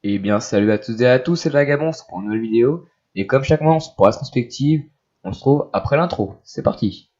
Eh bien, salut à toutes et à tous, c'est Vagabond pour une nouvelle vidéo. Et comme chaque mois, pour la rétrospective, on se trouve après l'intro. C'est parti.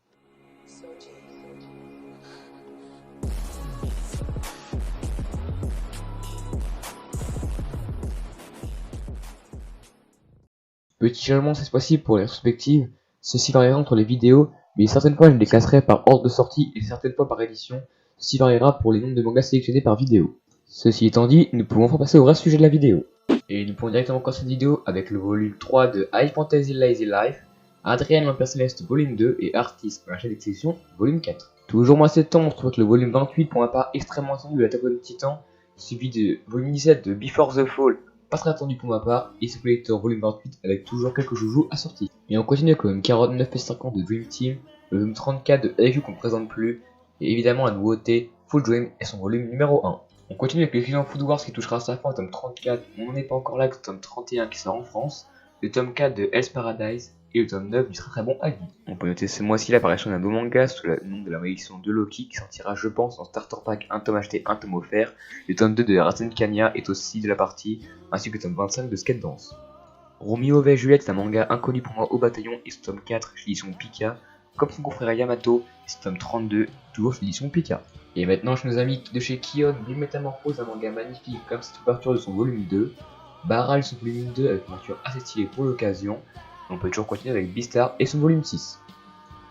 Petit changement cette fois-ci pour les rétrospectives. Ceci variera entre les vidéos, mais certaines fois je les classerai par ordre de sortie et certaines fois par édition. Ceci variera pour les nombres de mangas sélectionnés par vidéo. Ceci étant dit, nous pouvons enfin passer au vrai sujet de la vidéo. Et nous pouvons directement commencer cette vidéo avec le volume 3 de High Fantasy Lazy Life, Adrien l'Empire Céleste volume 2 et Artist la chaîne d'exception volume 4. Toujours mois de septembre, on se trouve avec le volume 28 pour ma part extrêmement attendu de l'Attaque of Titan, suivi de volume 17 de Before the Fall, pas très attendu pour ma part, et ce collector volume 28 avec toujours quelques joujoux assortis. Et on continue avec le volume 49 et 50 de Dream Team, le volume 34 de AQ qu'on ne présente plus, et évidemment la nouveauté Full Dream et son volume numéro 1. On continue avec le Vision Food Wars qui touchera sa fin au tome 34, on n'en est pas encore là avec le tome 31 qui sort en France, le tome 4 de Hell's Paradise et le tome 9 du très bon Agni. On peut noter ce mois-ci l'apparition d'un beau manga sous le nom de la malédiction de Loki qui sortira je pense en starter pack, un tome acheté, un tome offert. Le tome 2 de Rasen Kanya est aussi de la partie, ainsi que le tome 25 de Skate Dance. Romeo v Juliette est un manga inconnu pour moi au bataillon et ce tome 4 chez l'édition Pika, comme son confrère Yamato et ce tome 32 toujours chez l'édition Pika. Et maintenant chez nos amis de chez Kion, Bill Métamorphose, un manga magnifique comme cette ouverture de son volume 2, Baral son volume 2 avec une ouverture assez stylée pour l'occasion, on peut toujours continuer avec Beastar et son volume 6.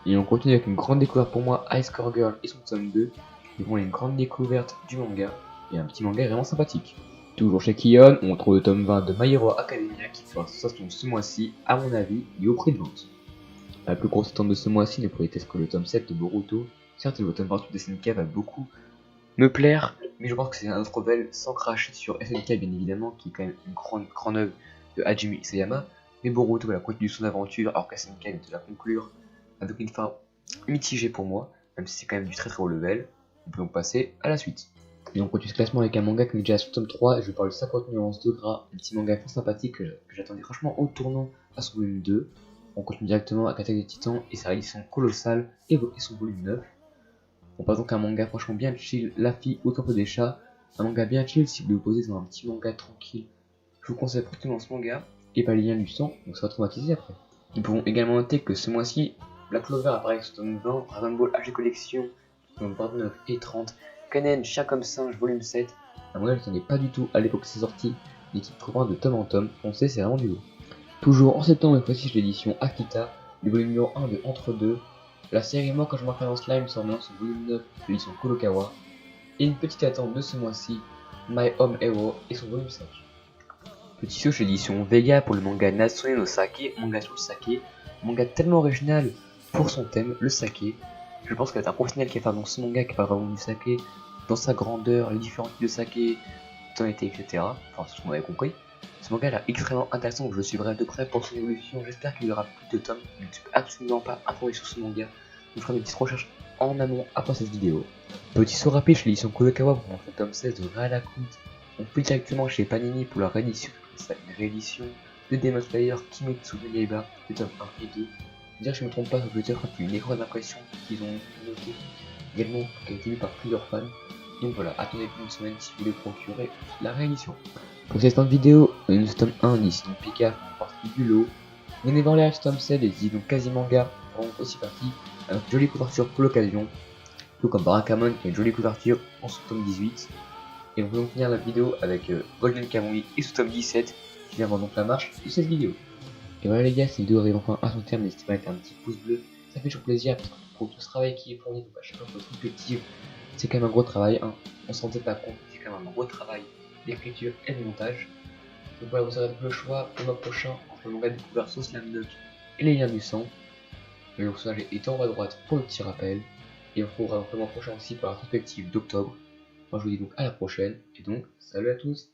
Et on continue avec une grande découverte pour moi, Ice Core Girl et son tome 2, qui vont une grande découverte du manga, et un petit manga vraiment sympathique. Toujours chez Kion, on trouve le tome 20 de My Hero Academia qui fera sensation ce mois-ci, à mon avis, et au prix de vente. La plus grosse attente de ce mois-ci ne pourrait être que le tome 7 de Boruto. Certes, le tome 28 de SNK va beaucoup me plaire, mais je pense que c'est un autre rebelle sans cracher sur SNK bien évidemment, qui est quand même une grande œuvre de Hajime Isayama. Mais Boruto va continuer son aventure alors que SNK vient de la conclure avec une fin mitigée pour moi, même si c'est quand même du très haut level. On peut donc passer à la suite. Et on continue ce classement avec un manga qui est déjà sur tome 3 et je parle de 50 nuances de gras, un petit manga fort sympathique que j'attendais franchement au tournant à son volume 2. On continue directement avec Attaque des Titans et sa réédition colossale et son volume 9. On passe donc à un manga franchement bien chill, La fille au camp des chats, un manga bien chill si vous le posez dans un petit manga tranquille. Je vous conseille fortement ce manga et pas les liens du sang, donc ça va traumatiser après. Nous pouvons également noter que ce mois-ci, Black Clover apparaît avec son tome 20, Dragon Ball HD Collection, tome 29 et 30, Kanen, Chat comme singe, volume 7, un manga qui n'en est pas du tout à l'époque de ses sorties, mais qui trouvera de tome en tome, on sait c'est vraiment du lourd. Toujours en septembre et fois-ci chez l'édition Akita, le volume numéro 1 de Entre deux, la série Moi quand je m'entraîne en slime sort maintenant son volume 9 de l'édition Kurokawa, et une petite attente de ce mois-ci, My Home Hero et son volume 5. Petit saut chez l'édition Vega pour le manga Natsume no Sake, manga sur le saké, manga tellement original pour son thème, le saké. Je pense qu'être un professionnel qui a fait dans ce manga qui parle vraiment du saké, dans sa grandeur, les différents types de saké, tonalité, etc. Enfin, c'est ce qu'on avait compris. Ce manga est extrêmement intéressant, donc je le suivrai de près pour son évolution. J'espère qu'il y aura plus de tomes. Je ne suis absolument pas informé sur ce manga. Je ferai des petites recherches en amont après cette vidéo. Petit saut rapide chez l'édition Kurokawa pour montrer le tome 16 de Real On peut directement chez Panini pour la réédition, une réédition de Demon Slayer Kimetsu no Yaiba, le tome 1 et 2. Dire que je ne me trompe pas, ça peut être une erreur d'impression qu'ils ont noté également, qui a été vue par plusieurs fans. Donc voilà, attendez plus une semaine si vous voulez procurer la réédition. Pour cette vidéo, nous tome 1 ici donc PK en partie du lot. Venez voir les tome 7 et donc quasi manga font aussi partie avec une jolie couverture pour l'occasion, tout comme Barakamon qui a une jolie couverture en sous tome 18. Et on peut donc finir la vidéo avec Golden Kamuy et sous tome 17 qui vient donc la marche de cette vidéo. Et voilà les gars, cette vidéo arrive enfin à son terme, n'hésitez pas à mettre un petit pouce bleu, ça fait toujours plaisir parce que pour tout ce travail qui est fourni, donc à chaque fois pour votre perspective, c'est quand même un gros travail, hein. On s'en rendait pas compte, c'est quand même un gros travail d'écriture et de montage. Donc voilà, vous aurez le choix pour le mois prochain entre le manga découvert sous Slam Dunk et les liens du sang. Le personnage est en haut à droite pour le petit rappel. Et on retrouvera le mois prochain aussi pour la perspective d'octobre. Moi je vous dis donc à la prochaine, et donc salut à tous.